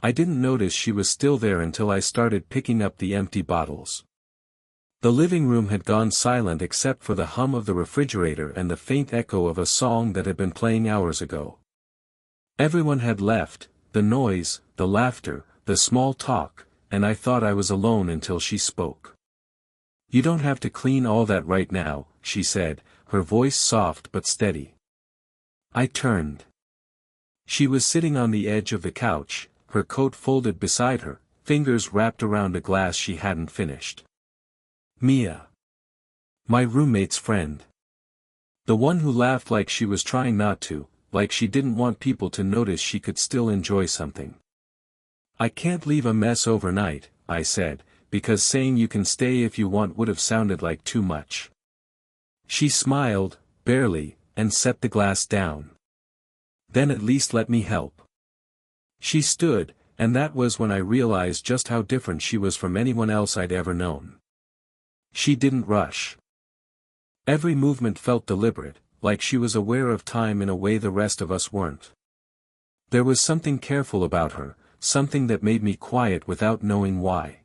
I didn't notice she was still there until I started picking up the empty bottles. The living room had gone silent except for the hum of the refrigerator and the faint echo of a song that had been playing hours ago. Everyone had left, the noise, the laughter, the small talk, and I thought I was alone until she spoke. "You don't have to clean all that right now," she said, her voice soft but steady. I turned. She was sitting on the edge of the couch, her coat folded beside her, fingers wrapped around a glass she hadn't finished. Mia. My roommate's friend. The one who laughed like she was trying not to, like she didn't want people to notice she could still enjoy something. "I can't leave a mess overnight," I said, because saying you can stay if you want would have sounded like too much. She smiled, barely, and set the glass down. "Then at least let me help." She stood, and that was when I realized just how different she was from anyone else I'd ever known. She didn't rush. Every movement felt deliberate, like she was aware of time in a way the rest of us weren't. There was something careful about her, something that made me quiet without knowing why.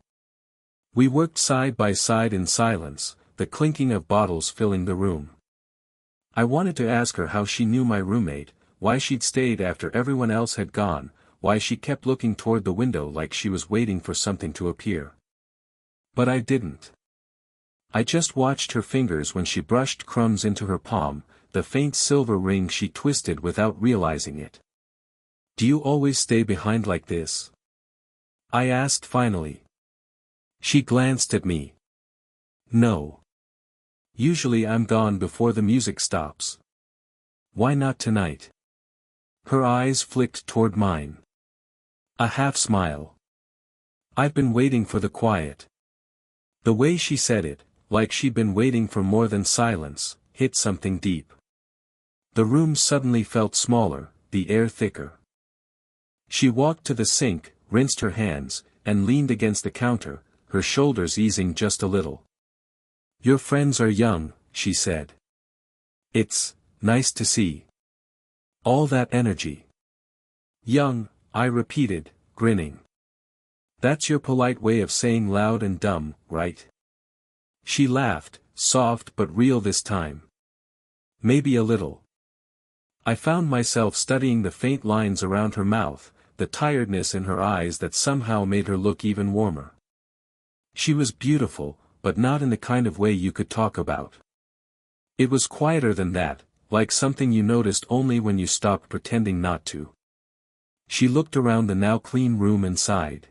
We worked side by side in silence, the clinking of bottles filling the room. I wanted to ask her how she knew my roommate, why she'd stayed after everyone else had gone, why she kept looking toward the window like she was waiting for something to appear. But I didn't. I just watched her fingers when she brushed crumbs into her palm, the faint silver ring she twisted without realizing it. "Do you always stay behind like this?" I asked finally. She glanced at me. "No. Usually I'm gone before the music stops." "Why not tonight?" Her eyes flicked toward mine. A half smile. "I've been waiting for the quiet." The way she said it, like she'd been waiting for more than silence, hit something deep. The room suddenly felt smaller, the air thicker. She walked to the sink, rinsed her hands, and leaned against the counter, her shoulders easing just a little. "Your friends are young," she said. "It's nice to see all that energy." "Young," I repeated, grinning. "That's your polite way of saying loud and dumb, right?" She laughed, soft but real this time. "Maybe a little." I found myself studying the faint lines around her mouth, the tiredness in her eyes that somehow made her look even warmer. She was beautiful, but not in the kind of way you could talk about. It was quieter than that, like something you noticed only when you stopped pretending not to. She looked around the now clean room and sighed.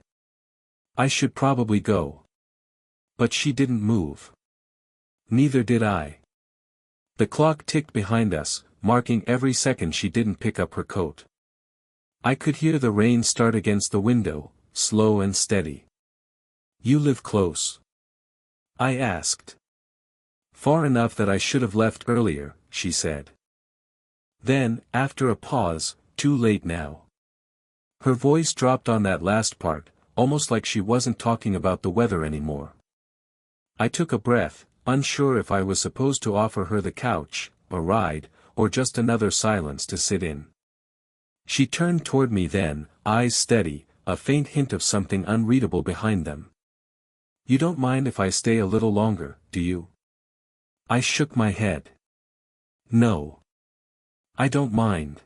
"I should probably go." But she didn't move. Neither did I. The clock ticked behind us, marking every second she didn't pick up her coat. I could hear the rain start against the window, slow and steady. "You live close?" I asked. "Far enough that I should have left earlier," she said. Then, after a pause, "Too late now." Her voice dropped on that last part, almost like she wasn't talking about the weather anymore. I took a breath, unsure if I was supposed to offer her the couch, a ride, or just another silence to sit in. She turned toward me then, eyes steady, a faint hint of something unreadable behind them. "You don't mind if I stay a little longer, do you?" I shook my head. "No. I don't mind."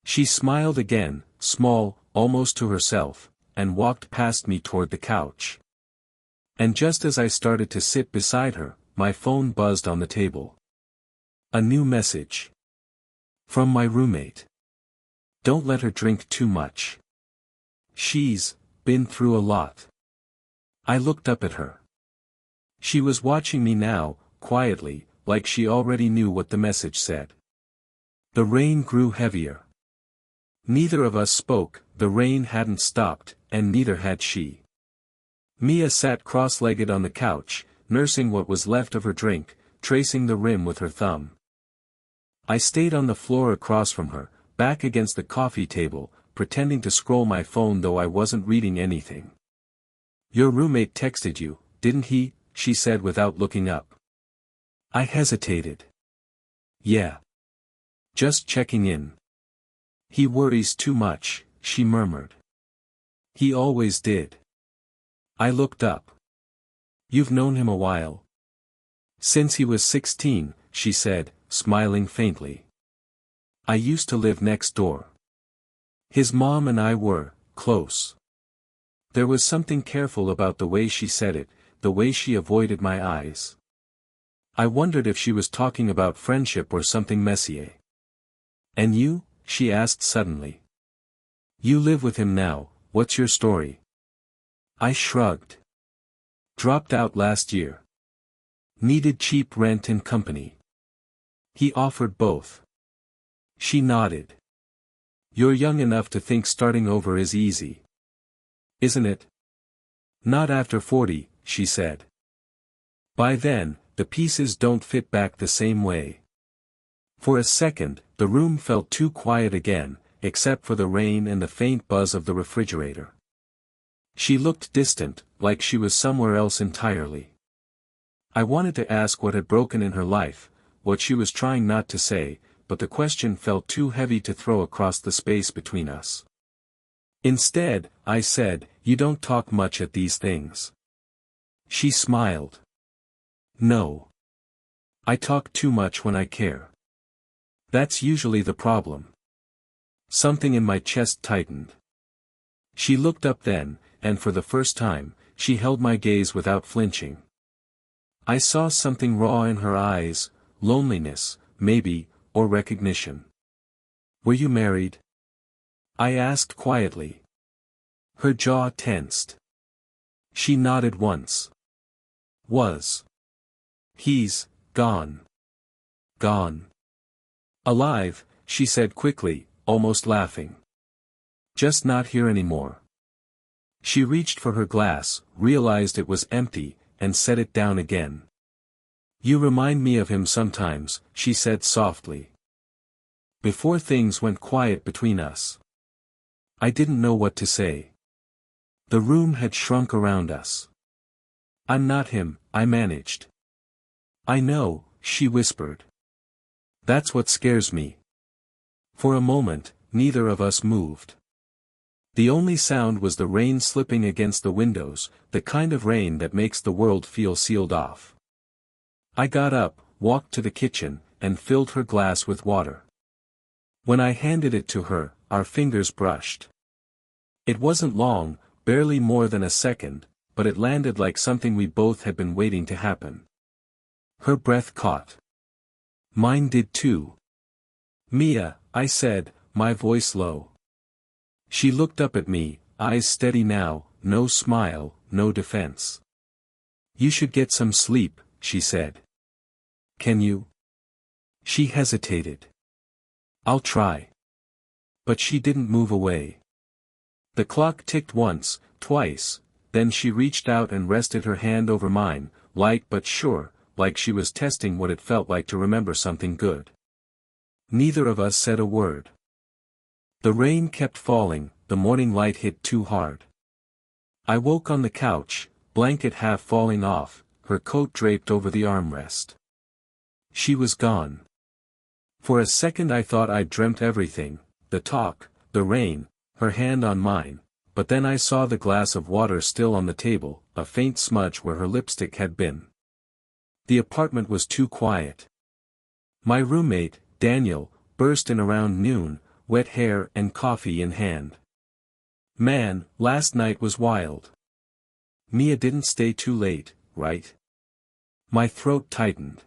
She smiled again, small, almost to herself, and walked past me toward the couch. And just as I started to sit beside her, my phone buzzed on the table. A new message. From my roommate. "Don't let her drink too much. She's been through a lot." I looked up at her. She was watching me now, quietly, like she already knew what the message said. The rain grew heavier. Neither of us spoke, the rain hadn't stopped, and neither had she. Mia sat cross-legged on the couch, nursing what was left of her drink, tracing the rim with her thumb. I stayed on the floor across from her, back against the coffee table, pretending to scroll my phone though I wasn't reading anything. "Your roommate texted you, didn't he?" she said without looking up. I hesitated. "Yeah. Just checking in." "He worries too much," she murmured. He always did. I looked up. You've known him a while. Since he was 16, she said, smiling faintly. I used to live next door. His mom and I were close. There was something careful about the way she said it, the way she avoided my eyes. I wondered if she was talking about friendship or something messier. And you? She asked suddenly. You live with him now, what's your story? I shrugged. Dropped out last year. Needed cheap rent and company. He offered both. She nodded. You're young enough to think starting over is easy. Isn't it? Not after 40, she said. By then, the pieces don't fit back the same way. For a second, the room felt too quiet again, except for the rain and the faint buzz of the refrigerator. She looked distant, like she was somewhere else entirely. I wanted to ask what had broken in her life, what she was trying not to say, but the question felt too heavy to throw across the space between us. Instead, I said, you don't talk much at these things. She smiled. No. I talk too much when I care. That's usually the problem. Something in my chest tightened. She looked up then, and for the first time, she held my gaze without flinching. I saw something raw in her eyes, loneliness, maybe, or recognition. Were you married? I asked quietly. Her jaw tensed. She nodded once. Was. He's gone. Gone. Alive, she said quickly, almost laughing. Just not here anymore. She reached for her glass, realized it was empty, and set it down again. You remind me of him sometimes, she said softly. Before things went quiet between us. I didn't know what to say. The room had shrunk around us. I'm not him, I managed. I know, she whispered. That's what scares me. For a moment, neither of us moved. The only sound was the rain slipping against the windows, the kind of rain that makes the world feel sealed off. I got up, walked to the kitchen, and filled her glass with water. When I handed it to her, our fingers brushed. It wasn't long, barely more than a second, but it landed like something we both had been waiting to happen. Her breath caught. Mine did too. Mia, I said, my voice low. She looked up at me, eyes steady now, no smile, no defense. You should get some sleep, she said. Can you? She hesitated. I'll try. But she didn't move away. The clock ticked once, twice, then she reached out and rested her hand over mine, light but sure, like she was testing what it felt like to remember something good. Neither of us said a word. The rain kept falling, the morning light hit too hard. I woke on the couch, blanket half falling off, her coat draped over the armrest. She was gone. For a second I thought I'd dreamt everything, the talk, the rain, her hand on mine, but then I saw the glass of water still on the table, a faint smudge where her lipstick had been. The apartment was too quiet. My roommate, Daniel, burst in around noon, wet hair and coffee in hand. Man, last night was wild. Mia didn't stay too late, right? My throat tightened.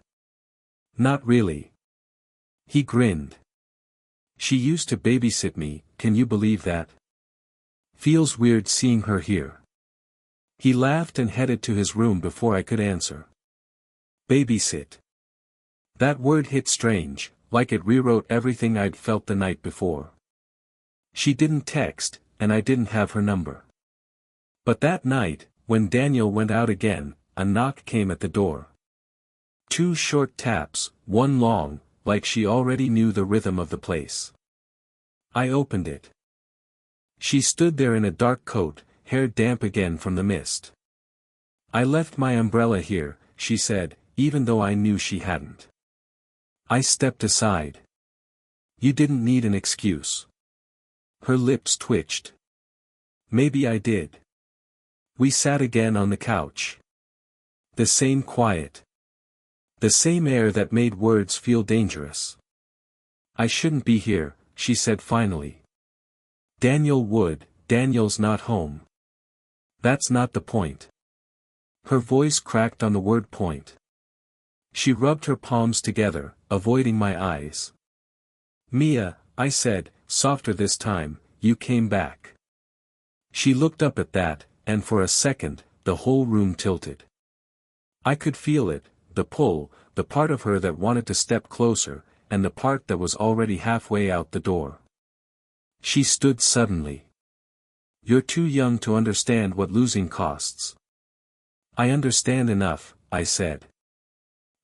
Not really. He grinned. She used to babysit me, can you believe that? Feels weird seeing her here. He laughed and headed to his room before I could answer. Babysit. That word hit strange, like it rewrote everything I'd felt the night before. She didn't text, and I didn't have her number. But that night, when Daniel went out again, a knock came at the door. 2 short taps, 1 long, like she already knew the rhythm of the place. I opened it. She stood there in a dark coat, hair damp again from the mist. I left my umbrella here, she said, even though I knew she hadn't. I stepped aside. You didn't need an excuse. Her lips twitched. Maybe I did. We sat again on the couch. The same quiet. The same air that made words feel dangerous. I shouldn't be here, she said finally. Daniel's not home. That's not the point. Her voice cracked on the word point. She rubbed her palms together, avoiding my eyes. Mia, I said, softer this time, you came back. She looked up at that, and for a second, the whole room tilted. I could feel it, the pull, the part of her that wanted to step closer, and the part that was already halfway out the door. She stood suddenly. You're too young to understand what losing costs. I understand enough, I said.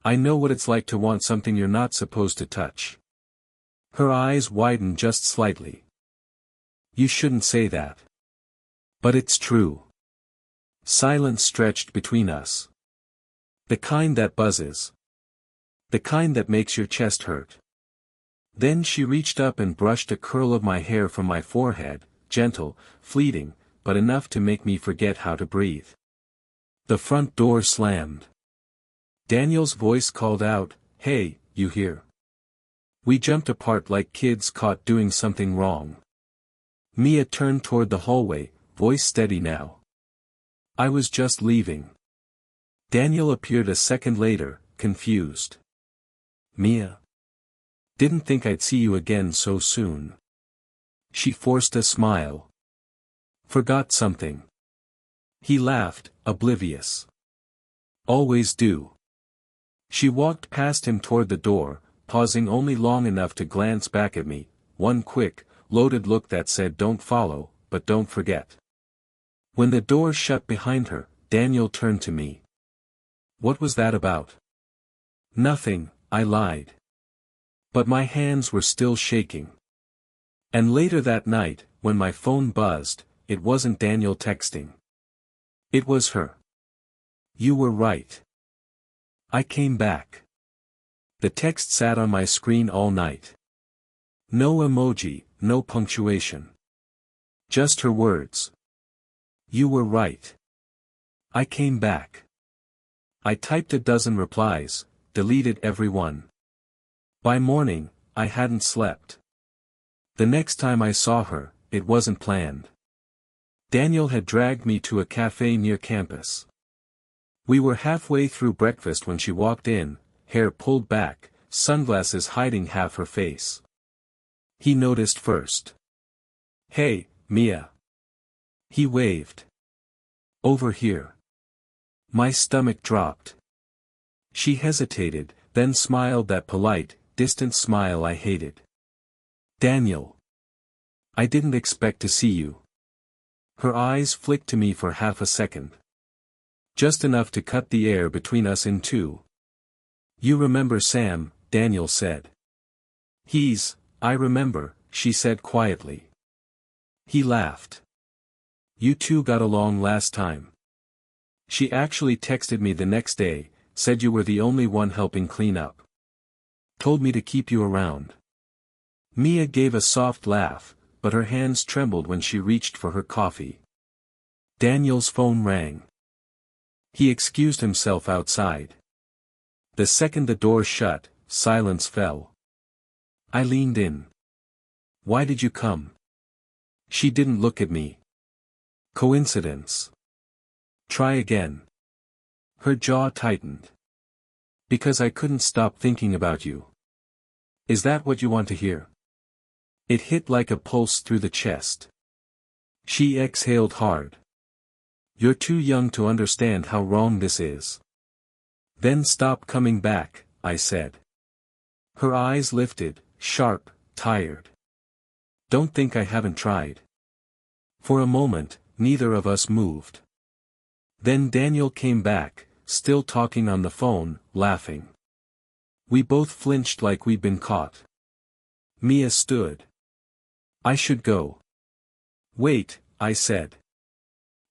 I know what it's like to want something you're not supposed to touch. Her eyes widened just slightly. You shouldn't say that. But it's true. Silence stretched between us. The kind that buzzes. The kind that makes your chest hurt. Then she reached up and brushed a curl of my hair from my forehead, gentle, fleeting, but enough to make me forget how to breathe. The front door slammed. Daniel's voice called out, "Hey, you here?" We jumped apart like kids caught doing something wrong. Mia turned toward the hallway, voice steady now. I was just leaving. Daniel appeared a second later, confused. Mia. Didn't think I'd see you again so soon. She forced a smile. Forgot something. He laughed, oblivious. Always do. She walked past him toward the door, pausing only long enough to glance back at me, one quick, loaded look that said don't follow, but don't forget. When the door shut behind her, Daniel turned to me. What was that about? Nothing, I lied. But my hands were still shaking. And later that night, when my phone buzzed, it wasn't Daniel texting. It was her. You were right. I came back. The text sat on my screen all night. No emoji, no punctuation. Just her words. You were right. I came back. I typed a dozen replies, deleted every one. By morning, I hadn't slept. The next time I saw her, it wasn't planned. Daniel had dragged me to a cafe near campus. We were halfway through breakfast when she walked in, hair pulled back, sunglasses hiding half her face. He noticed first. Hey, Mia. He waved. Over here. My stomach dropped. She hesitated, then smiled that polite, distant smile I hated. Daniel. I didn't expect to see you. Her eyes flicked to me for half a second. Just enough to cut the air between us in two. You remember Sam, Daniel said. I remember, she said quietly. He laughed. You two got along last time. She actually texted me the next day, said you were the only one helping clean up. Told me to keep you around. Mia gave a soft laugh, but her hands trembled when she reached for her coffee. Daniel's phone rang. He excused himself outside. The second the door shut, silence fell. I leaned in. Why did you come? She didn't look at me. Coincidence. Try again. Her jaw tightened. Because I couldn't stop thinking about you. Is that what you want to hear? It hit like a pulse through the chest. She exhaled hard. You're too young to understand how wrong this is. Then stop coming back, I said. Her eyes lifted, sharp, tired. Don't think I haven't tried. For a moment, neither of us moved. Then Daniel came back, still talking on the phone, laughing. We both flinched like we'd been caught. Mia stood. I should go. Wait, I said.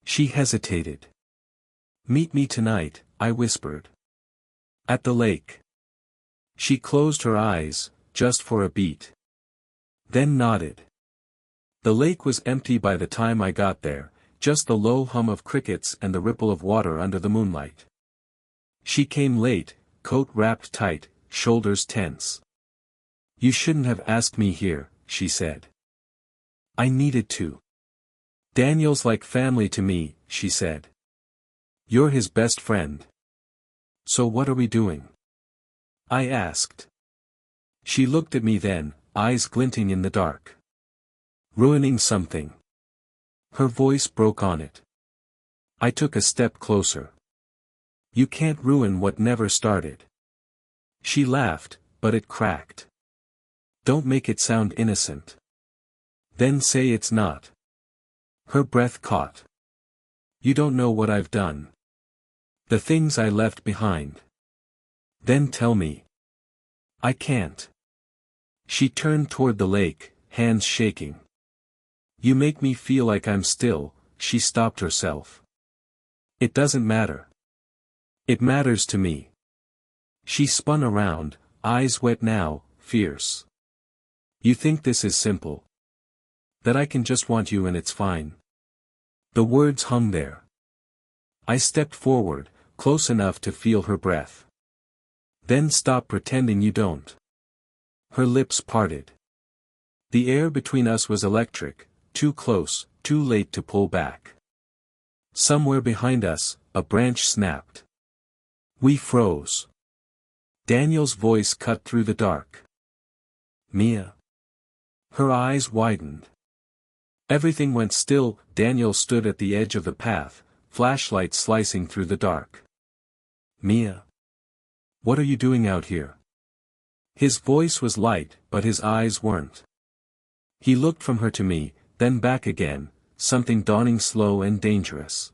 She hesitated. Meet me tonight, I whispered. At the lake. She closed her eyes, just for a beat. Then nodded. The lake was empty by the time I got there, just the low hum of crickets and the ripple of water under the moonlight. She came late, coat wrapped tight, shoulders tense. "You shouldn't have asked me here," she said. "I needed to. Daniel's like family to me," she said. "You're his best friend." "So what are we doing?" I asked. She looked at me then, eyes glinting in the dark. "Ruining something." Her voice broke on it. I took a step closer. "You can't ruin what never started." She laughed, but it cracked. "Don't make it sound innocent. Then say it's not." Her breath caught. "You don't know what I've done. The things I left behind." "Then tell me." "I can't." She turned toward the lake, hands shaking. "You make me feel like I'm still," she stopped herself. "It doesn't matter." "It matters to me." She spun around, eyes wet now, fierce. "You think this is simple? That I can just want you and it's fine?" The words hung there. I stepped forward, close enough to feel her breath. "Then stop pretending you don't." Her lips parted. The air between us was electric, too close, too late to pull back. Somewhere behind us, a branch snapped. We froze. Daniel's voice cut through the dark. "Mia." Her eyes widened. Everything went still. Daniel stood at the edge of the path, flashlight slicing through the dark. "Mia. What are you doing out here?" His voice was light, but his eyes weren't. He looked from her to me, then back again, something dawning slow and dangerous.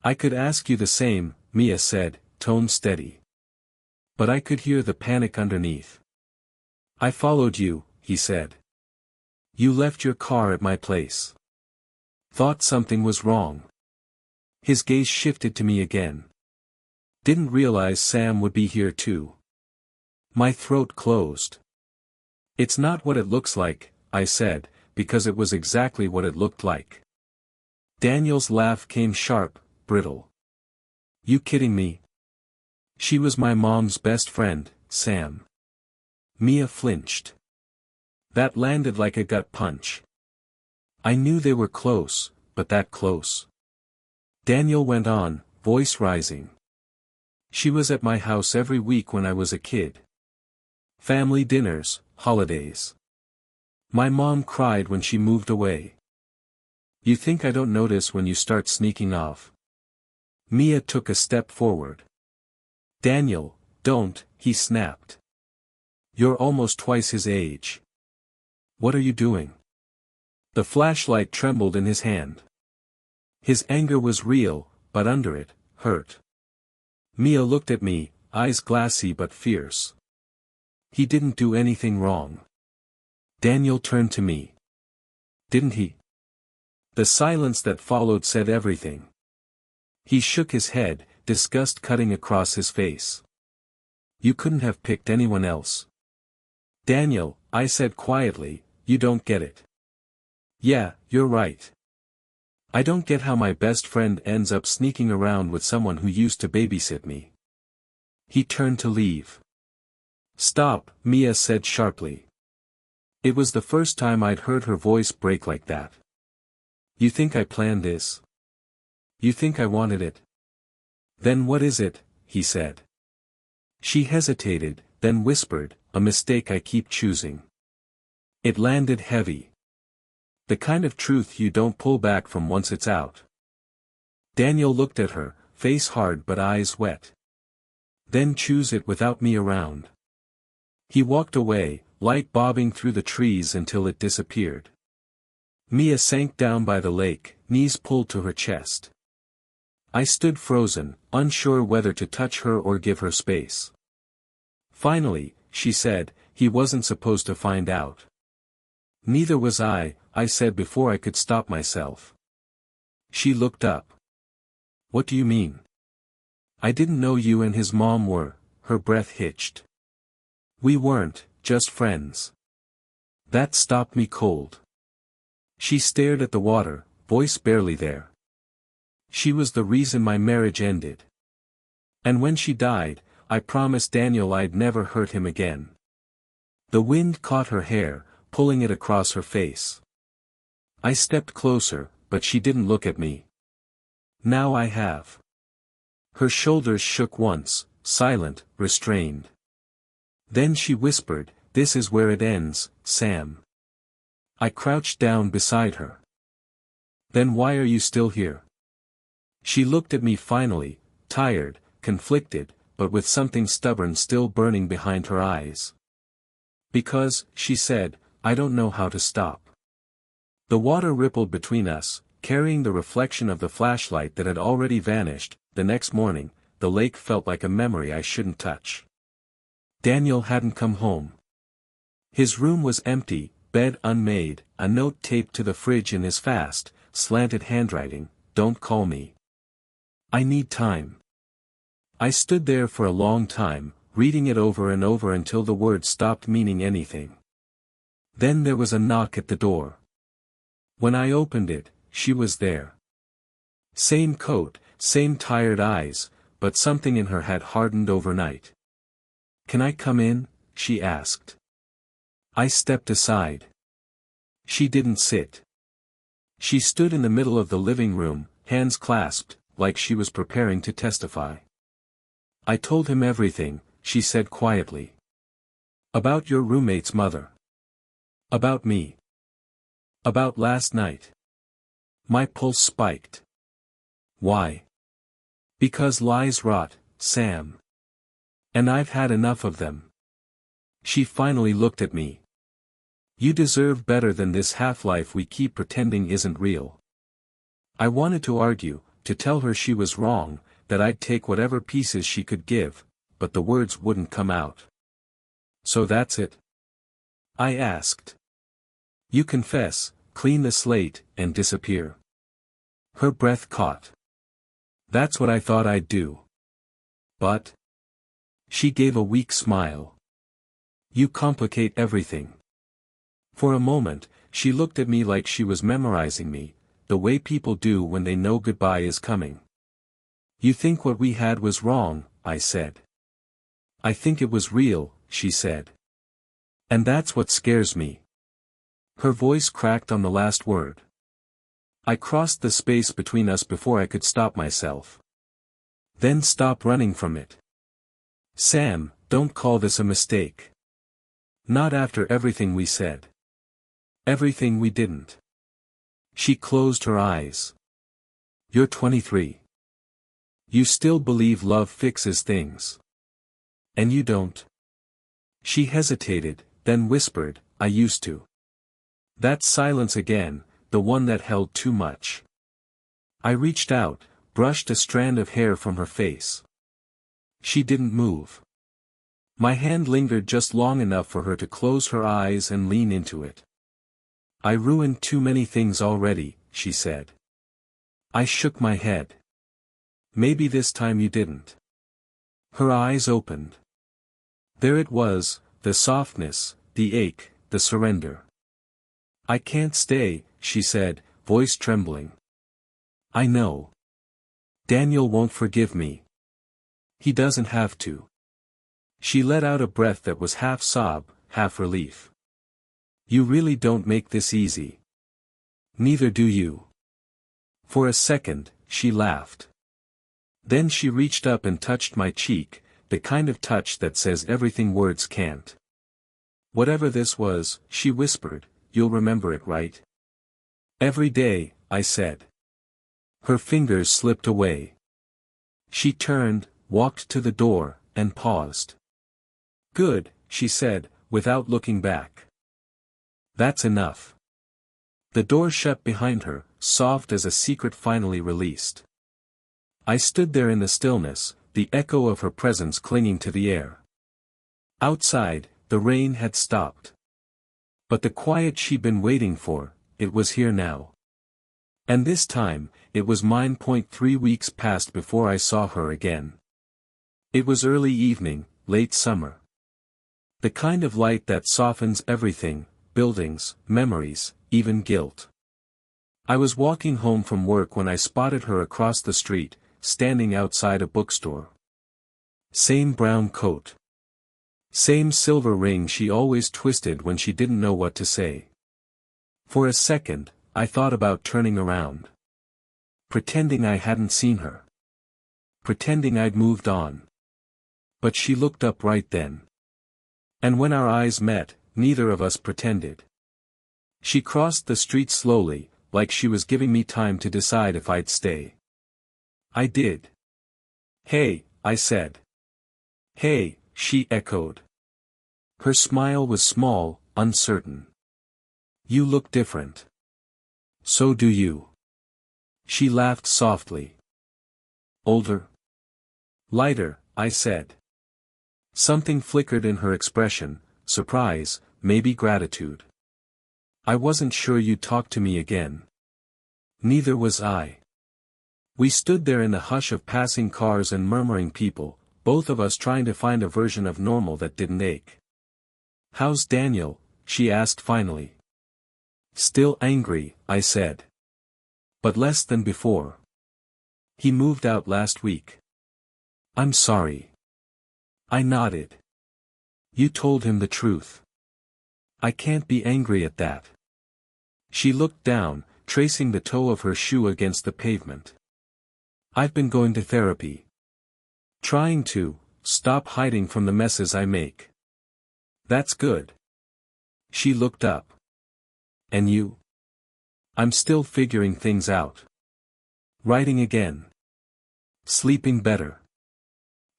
"I could ask you the same," Mia said, tone steady. But I could hear the panic underneath. "I followed you," he said. "You left your car at my place. Thought something was wrong." His gaze shifted to me again. "Didn't realize Sam would be here too." My throat closed. "It's not what it looks like," I said, because it was exactly what it looked like. Daniel's laugh came sharp, brittle. "You kidding me? She was my mom's best friend, Sam." Mia flinched. That landed like a gut punch. I knew they were close, but that close. Daniel went on, voice rising. "She was at my house every week when I was a kid. Family dinners, holidays. My mom cried when she moved away. You think I don't notice when you start sneaking off?" Mia took a step forward. "Daniel, don't," he snapped. "You're almost twice his age. What are you doing?" The flashlight trembled in his hand. His anger was real, but under it, hurt. Mia looked at me, eyes glassy but fierce. "He didn't do anything wrong." Daniel turned to me. "Didn't he?" The silence that followed said everything. He shook his head, disgust cutting across his face. "You couldn't have picked anyone else." "Daniel," I said quietly, "you don't get it." "Yeah, you're right. I don't get how my best friend ends up sneaking around with someone who used to babysit me." He turned to leave. "Stop," Mia said sharply. It was the first time I'd heard her voice break like that. "You think I planned this? You think I wanted it? Then what is it?" he said. She hesitated, then whispered, "A mistake I keep choosing." It landed heavy. The kind of truth you don't pull back from once it's out. Daniel looked at her, face hard but eyes wet. "Then choose it without me around." He walked away, light bobbing through the trees until it disappeared. Mia sank down by the lake, knees pulled to her chest. I stood frozen, unsure whether to touch her or give her space. "Finally," she said, "he wasn't supposed to find out." "Neither was I said before I could stop myself." She looked up. "What do you mean?" "I didn't know you and his mom were," her breath hitched. "We weren't, just friends." That stopped me cold. She stared at the water, voice barely there. She was the reason my marriage ended. And when she died, I promised Daniel I'd never hurt him again. The wind caught her hair, pulling it across her face. I stepped closer, but she didn't look at me. Now I have. Her shoulders shook once, silent, restrained. Then she whispered, "This is where it ends, Sam." I crouched down beside her. "Then why are you still here?" She looked at me finally, tired, conflicted, but with something stubborn still burning behind her eyes. "Because," she said, "I don't know how to stop." The water rippled between us, carrying the reflection of the flashlight that had already vanished. The next morning, the lake felt like a memory I shouldn't touch. Daniel hadn't come home. His room was empty, bed unmade, a note taped to the fridge in his fast, slanted handwriting, "Don't call me. I need time." I stood there for a long time, reading it over and over until the words stopped meaning anything. Then there was a knock at the door. When I opened it, she was there. Same coat, same tired eyes, but something in her had hardened overnight. "Can I come in?" she asked. I stepped aside. She didn't sit. She stood in the middle of the living room, hands clasped, like she was preparing to testify. "I told him everything," she said quietly. "About your roommate's mother. About me. About last night." My pulse spiked. "Why?" "Because lies rot, Sam. And I've had enough of them." She finally looked at me. "You deserve better than this half-life we keep pretending isn't real." I wanted to argue, to tell her she was wrong, that I'd take whatever pieces she could give, but the words wouldn't come out. "So that's it?" I asked. "You confess, clean the slate, and disappear." Her breath caught. "That's what I thought I'd do. But—" She gave a weak smile. "You complicate everything." For a moment, she looked at me like she was memorizing me, the way people do when they know goodbye is coming. "You think what we had was wrong," I said. "I think it was real," she said. "And that's what scares me." Her voice cracked on the last word. I crossed the space between us before I could stop myself. "Then stop running from it. Sam, don't call this a mistake. Not after everything we said. Everything we didn't." She closed her eyes. "You're 23. You still believe love fixes things. And you don't." She hesitated, then whispered, "I used to." That silence again, the one that held too much. I reached out, brushed a strand of hair from her face. She didn't move. My hand lingered just long enough for her to close her eyes and lean into it. "I ruined too many things already," she said. I shook my head. "Maybe this time you didn't." Her eyes opened. There it was, the softness, the ache, the surrender. "I can't stay," she said, voice trembling. "I know. Daniel won't forgive me. He doesn't have to." She let out a breath that was half sob, half relief. "You really don't make this easy. Neither do you." For a second, she laughed. Then she reached up and touched my cheek, the kind of touch that says everything words can't. "Whatever this was," she whispered, "you'll remember it, right?" "Every day," I said. Her fingers slipped away. She turned, walked to the door, and paused. "Good," she said, without looking back. "That's enough." The door shut behind her, soft as a secret finally released. I stood there in the stillness, the echo of her presence clinging to the air. Outside, the rain had stopped. But the quiet she'd been waiting for, it was here now. And this time, it was mine. 3 weeks passed before I saw her again. It was early evening, late summer. The kind of light that softens everything, buildings, memories, even guilt. I was walking home from work when I spotted her across the street, standing outside a bookstore. Same brown coat. Same silver ring she always twisted when she didn't know what to say. For a second, I thought about turning around. Pretending I hadn't seen her. Pretending I'd moved on. But she looked up right then. And when our eyes met, neither of us pretended. She crossed the street slowly, like she was giving me time to decide if I'd stay. I did. "Hey," I said. "Hey," she echoed. Her smile was small, uncertain. "You look different." "So do you." She laughed softly. "Older?" "Lighter," I said. Something flickered in her expression, surprise, maybe gratitude. "I wasn't sure you'd talk to me again." Neither was I. We stood there in the hush of passing cars and murmuring people, both of us trying to find a version of normal that didn't ache. "How's Daniel?" she asked finally. "Still angry," I said. "But less than before. He moved out last week." "I'm sorry." I nodded. "You told him the truth." "I can't be angry at that." She looked down, tracing the toe of her shoe against the pavement. "I've been going to therapy. Trying to stop hiding from the messes I make." "That's good." She looked up. "And you?" "I'm still figuring things out. Writing again. Sleeping better."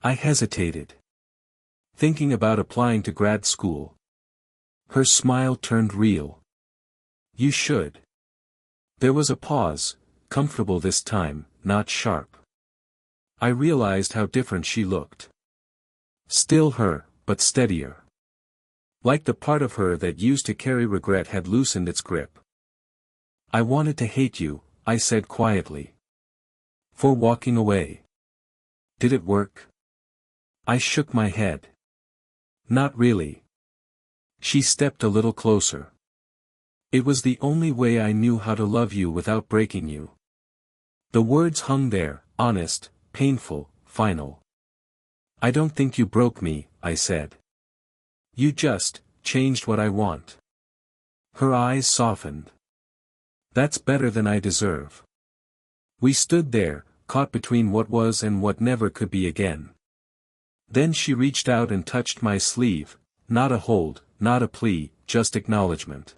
I hesitated. "Thinking about applying to grad school." Her smile turned real. "You should." There was a pause, comfortable this time, not sharp. I realized how different she looked. Still her, but steadier. Like the part of her that used to carry regret had loosened its grip. "I wanted to hate you," I said quietly. "For walking away." "Did it work?" I shook my head. "Not really." She stepped a little closer. "It was the only way I knew how to love you without breaking you." The words hung there, honest, painful, final. "I don't think you broke me," I said. "You just changed what I want." Her eyes softened. "That's better than I deserve." We stood there, caught between what was and what never could be again. Then she reached out and touched my sleeve, not a hold, not a plea, just acknowledgement.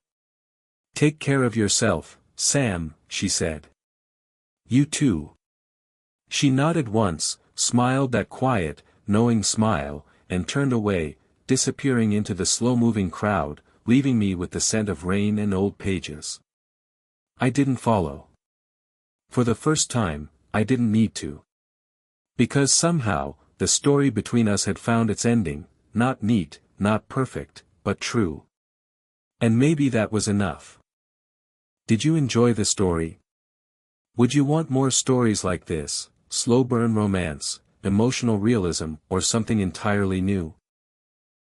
"Take care of yourself, Sam," she said. "You too." She nodded once, smiled that quiet, knowing smile, and turned away, disappearing into the slow-moving crowd, leaving me with the scent of rain and old pages. I didn't follow. For the first time, I didn't need to. Because somehow, the story between us had found its ending, not neat, not perfect, but true. And maybe that was enough. Did you enjoy the story? Would you want more stories like this, slow burn romance, emotional realism, or something entirely new?